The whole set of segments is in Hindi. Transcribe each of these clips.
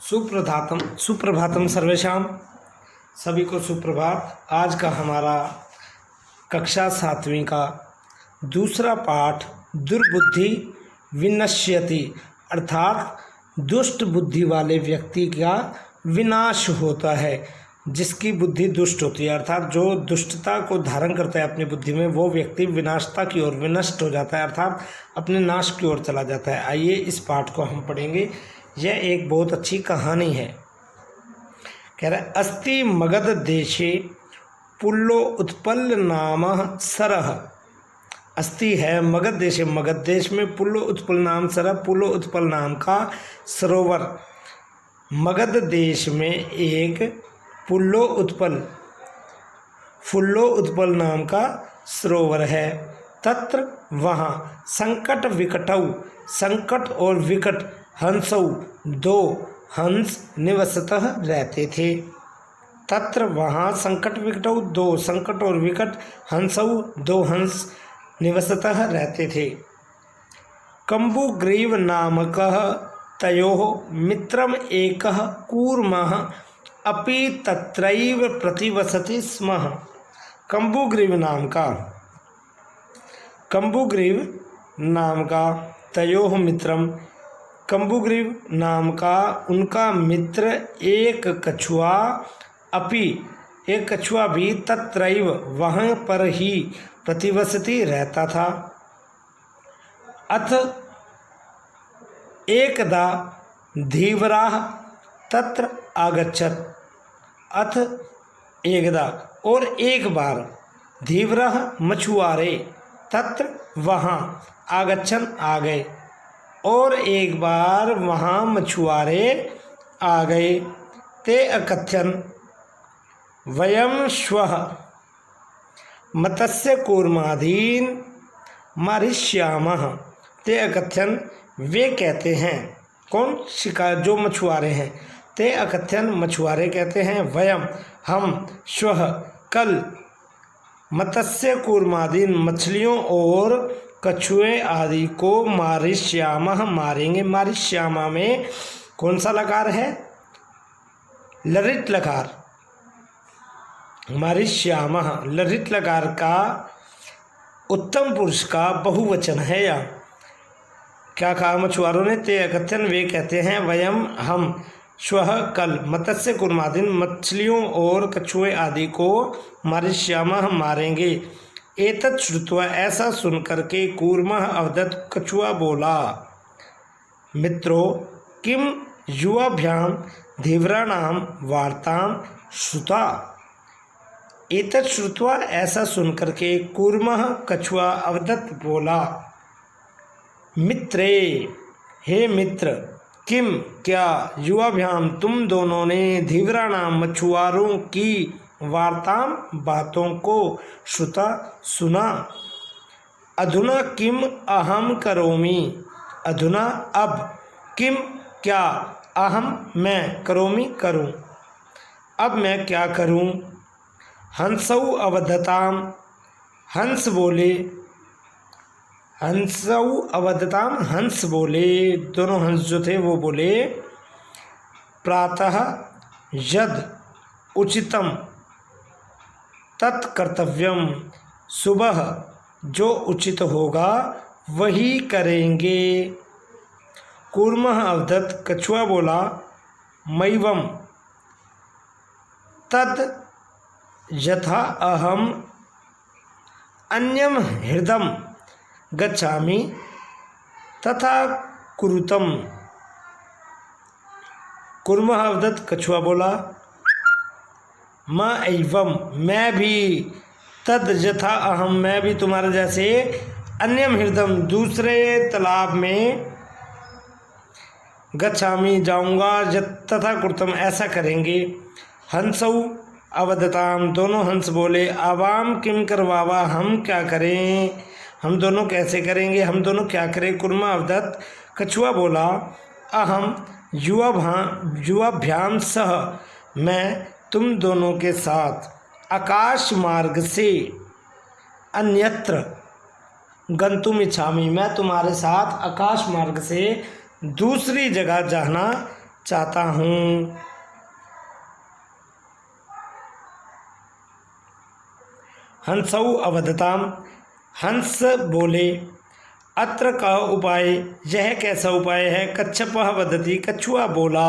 सुप्रभातम सुप्रभातम सर्वेशाम। सभी को सुप्रभात। आज का हमारा कक्षा 7वीं का दूसरा पाठ दुर्बुद्धि विनश्यति अर्थात दुष्ट बुद्धि वाले व्यक्ति का विनाश होता है। जिसकी बुद्धि दुष्ट होती है अर्थात जो दुष्टता को धारण करता है अपनी बुद्धि में, वो व्यक्ति विनाशता की ओर विनष्ट हो जाता है अर्थात अपने नाश की ओर चला जाता है। आइए इस पाठ को हम पढ़ेंगे। यह एक बहुत अच्छी कहानी है। कह रहा है, अस्ति मगध देशे पुल्लो उत्पल नाम सरह। अस्ति है मगध देश, मगध देश में पुल्लो उत्पल नाम सरह, पुल्लो उत्पल नाम का सरोवर। मगध देश में एक पुल्लो उत्पल नाम का सरोवर है। तत्र वहाँ संकट विकटौ, संकट और विकट हंसौ, दो हंस निवसतः रहते थे। तत्र वहाँ संकट विकटौ, दो संकट और विकट हंसौ, दो हंस निवसतः रहते थे। कम्बुग्रीव नामकः तयोः मित्रम एकः कूर्मः अपि तत्रैव प्रतिवसति स्म। कम्बुग्रीव नाम का तयोः मित्रम, कम्बुग्रीव नाम का उनका मित्र एक कछुआ, अपि एक कछुआ भी तत्रैव वहाँ पर ही प्रतिवसति रहता था। अथ एकदा धीवराः तत्र आगच्छत्। अथ एकदा और एक बार, धीवराः मछुआरे, तत्र वहाँ, आगच्छन् आ गए, और एक बार वहाँ मछुआरे आ गए। ते अकथ्यन् वयं श्वः मत्स्य कूर्मादीन् मारिष्यामः। ते अकथ्यन् वे कहते हैं, कौन? शिकार जो मछुआरे हैं। ते अकथ्यन मछुआरे कहते हैं, वयम हम, श्वः कल, मत्स्य कूर्मादीन मछलियों और कछुए आदि को मारिष्यामः मारेंगे। मारिष्यामा में कौन सा लकार है? लरित लकार। मारिष्यामः लरित लकार का उत्तम पुरुष का बहुवचन है। या क्या कहा मछुआरों ने? ते अकथ्यन वे कहते हैं, वयम हम, श्वः कल, मत्स्य कूर्मादीन मछलियों और कछुए आदि को मारिष्यामः मारेंगे। एतत् श्रुत्वा ऐसा सुनकर के कूर्मः अवदत् कछुआ बोला, मित्रो किम युवाभ्याम धीवराणाम वार्ताम श्रुता। एतत् श्रुत्वा ऐसा सुनकर के कूर्मः कछुआ अवदत् बोला, मित्रे हे मित्र, किम क्या, युवाभ्याम तुम दोनों ने, धीवराणाम मछुआरों की, वार्ताम बातों को, श्रुता सुना। अधुना किम अहम करोमि, अधुना अब, किम क्या, अहम मैं, करोमि करूं, अब मैं क्या करूं। हंसौ अवदताम, हंस बोले, हंसौ अवदताम हंस बोले, दोनों हंस जो थे वो बोले, प्रातः यद उचितम तत्कर्तव्यम, सुबह जो उचित होगा वही करेंगे। कूर्मः अवदत् कछुआ बोला, मैवम तद यथा अहम अन्यम हृदम गच्छामि तथा कुरुतम। कूर्मः अवदत् कछुआ बोला, मैं एवं मैं भी, तद यथा अहम मैं भी तुम्हारे जैसे, अन्यम हृदम दूसरे तालाब में, गच्छामि जाऊंगा, तथा कुरुतम ऐसा करेंगे। हंसौ अवदताम दोनों हंस बोले, अवाम किम करवावा हम क्या करें, हम दोनों कैसे करेंगे, हम दोनों क्या करें। कूर्मः अवदत् कछुआ बोला, अहम युवाभ्याम सह मैं तुम दोनों के साथ, आकाश मार्ग से अन्यत्र गंतुम इच्छामि मैं तुम्हारे साथ आकाश मार्ग से दूसरी जगह जाना चाहता हूँ। हंसौ अवदताम, हंस बोले, अत्र का उपाय, यह कैसा उपाय है। कच्छपः वदति, कछुआ बोला,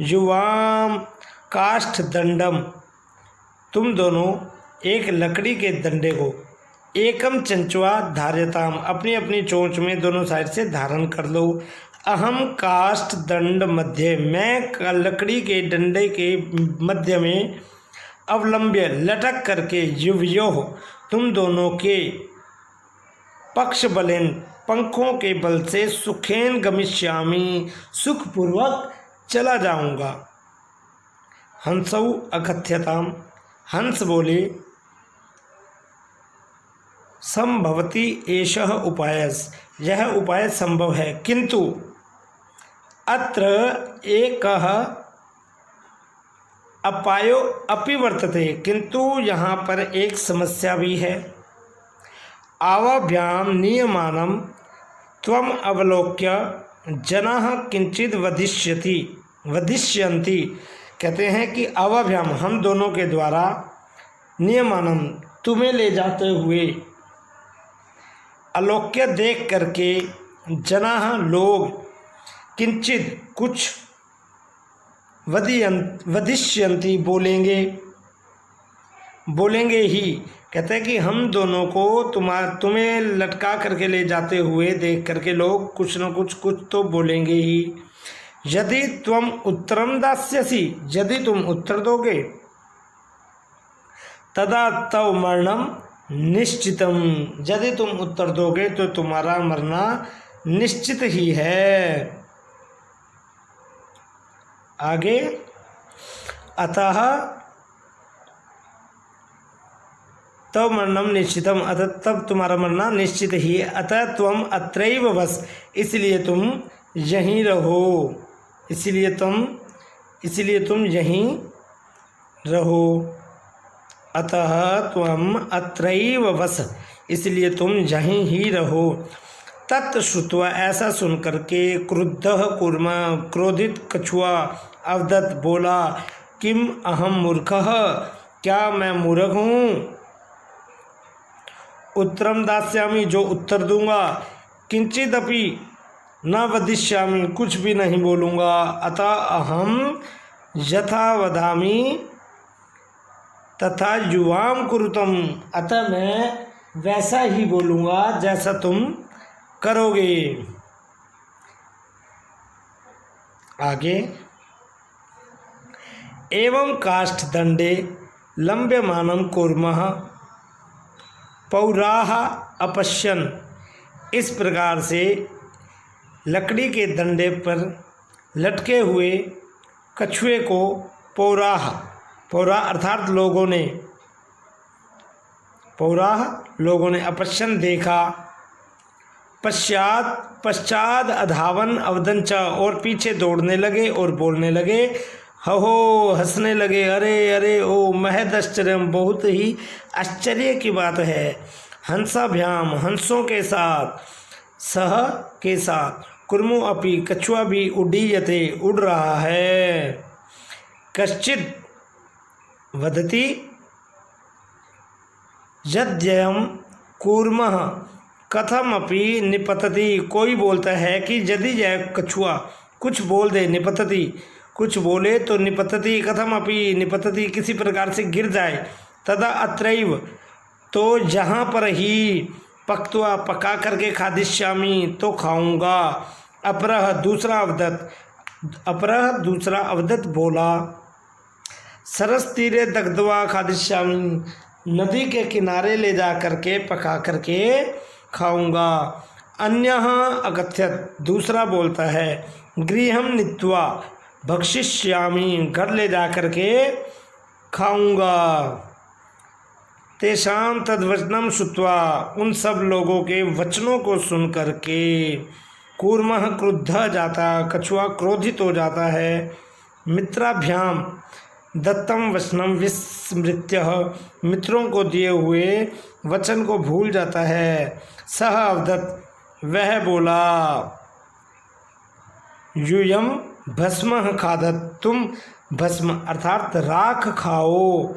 युवाम काष्ठ दंडम, तुम दोनों एक लकड़ी के डंडे को, एकम चंचुआ धार्यताम, अपनी अपनी चोंच में दोनों साइड से धारण कर लो। अहम काष्ठ दंड मध्य, मैं लकड़ी के डंडे के मध्य में अवलंब्य लटक करके युवयोः, तुम दोनों के पक्ष बलेन, पंखों के बल से सुखेन गमिष्यामि, सुखपूर्वक चला जाऊंगा। हंसौ अकथ्यताम, हंस बोले, संभवति एषः उपायः, यह उपाय संभव है, किंतु अत्र एकः अपायो अपि वर्तते, किंतु यहाँ पर एक समस्या भी है। आवाभ्याम नियमानं त्वम अवलोक्य जनाः किंचित वदिष्यन्ति, कहते हैं कि आवाभ्याम, हम दोनों के द्वारा, नियमानं, तुम्हें ले जाते हुए, अलोक्य देख करके, जनाः लोग, किंचित कुछ, वदिष्यन्ति बोलेंगे ही, कहते हैं कि हम दोनों को तुम्हें लटका करके ले जाते हुए देख करके लोग कुछ न कुछ तो बोलेंगे ही। यदि त्वम उत्तरम दास्यसि, यदि तुम उत्तर दोगे, तदा तव मरणम निश्चितम, यदि तुम उत्तर दोगे तो तुम्हारा मरना निश्चित ही है। आगे, अतः तव मरणम निश्चितम, अतः तब तुम्हारा मरना निश्चित ही है। अतः त्वम अत्रैव वस, इसलिए तुम यहीं रहो, इसलिए तुम यहीं रहो। अतः त्वम अत्रैव वस, इसलिए तुम यहीं ही रहो। तत् श्रुत्वा, ऐसा सुनकर के, क्रुद्धः कूर्म, क्रोधित कछुआ, अवदत् बोला, किम अहम मूर्खः, क्या मैं मूर्ख हूँ। उत्तरम दास्यामि, जो उत्तर दूंगा, किंचिदपि न वदिष्यामि, कुछ भी नहीं बोलूँगा। अतः अहम यथा वदामि तथा युवाम कुरुतम, अतः मैं वैसा ही बोलूँगा जैसा तुम करोगे। आगे, एवं काष्ठ दंडे लंब्यमानं कूर्मः पौराः अपश्यन्, इस प्रकार से लकड़ी के डंडे पर लटके हुए कछुए को पौराह अर्थात लोगों ने अपश्यन् देखा। पश्चात अधावन अवदंच, और पीछे दौड़ने लगे और बोलने लगे, हो हंसने लगे, अरे अरे ओ महदाश्चर्यम, बहुत ही आश्चर्य की बात है। हंसाभ्याम, हंसों के साथ, सह के साथ, कुर्मो अपि, कछुआ भी, उड्डीयते, उड़ रहा है। कश्चित वदति यद्ययं कूर्मः कथमपि निपतति, कोई बोलता है कि यदि यह कछुआ कुछ बोल दे, निपतति, कुछ बोले तो निपतति, कथमपि निपतति, किसी प्रकार से गिर जाए, तदा अत्रैव, तो यहाँ पर ही, पक्त्वा, पका करके, खादिष्यामि, तो खाऊंगा। अपरः दूसरा अवदत् बोला, सरस तीरे दग्ध्वा खादिष्यामि, नदी के किनारे ले जा करके पका करके खाऊंगा। अन्यः अकथ्यत, दूसरा बोलता है, गृहं नीत्वा भक्षिष्यामि, घर ले जा करके खाऊंगा। तेषां तद्वचनं श्रुत्वा, उन सब लोगों के वचनों को सुन करके, कूर्मः क्रुद्ध जाता, कछुआ क्रोधित हो जाता है। मित्राभ्याम दत्तम वचनम विस्मृत्य, मित्रों को दिए हुए वचन को भूल जाता है। सह अवदत्, वह बोला, यूयम भस्म खादत, तुम भस्म अर्थात राख खाओ।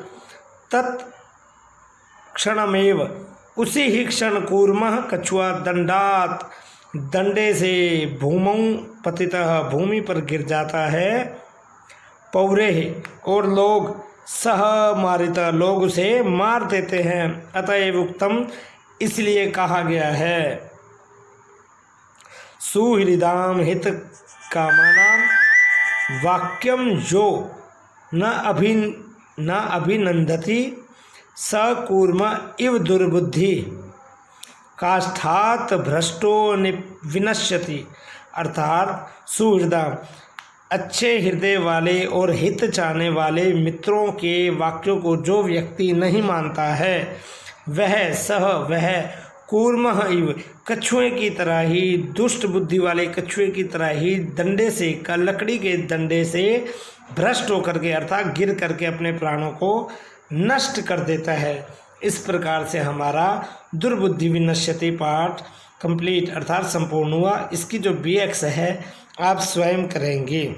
तत्क्षणमेव, उसी ही क्षण कूर्मः कछुआ दंडात, डंडे से भूमौ पतितः, भूमि पर गिर जाता है। पौरे, और लोग सह मारिता, लोग उसे मार देते हैं। अतएव उक्तम, इसलिए कहा गया है। सुहृदाम हित कामानाम वाक्यम जो न अभिनंदति स कूर्म इव दुर्बुद्धि काष्ठात भ्रष्टो विनश्यति। अर्थात सुहृदय, अच्छे हृदय वाले और हित चाहने वाले मित्रों के वाक्यों को जो व्यक्ति नहीं मानता है, वह कूर्मः इव, कछुए की तरह ही, दुष्ट बुद्धि वाले कछुए की तरह ही डंडे से, लकड़ी के डंडे से भ्रष्ट होकर के अर्थात गिर करके अपने प्राणों को नष्ट कर देता है। इस प्रकार से हमारा दुर्बुद्धि विनश्यति पाठ कंप्लीट अर्थात संपूर्ण हुआ। इसकी जो BX है आप स्वयं करेंगे।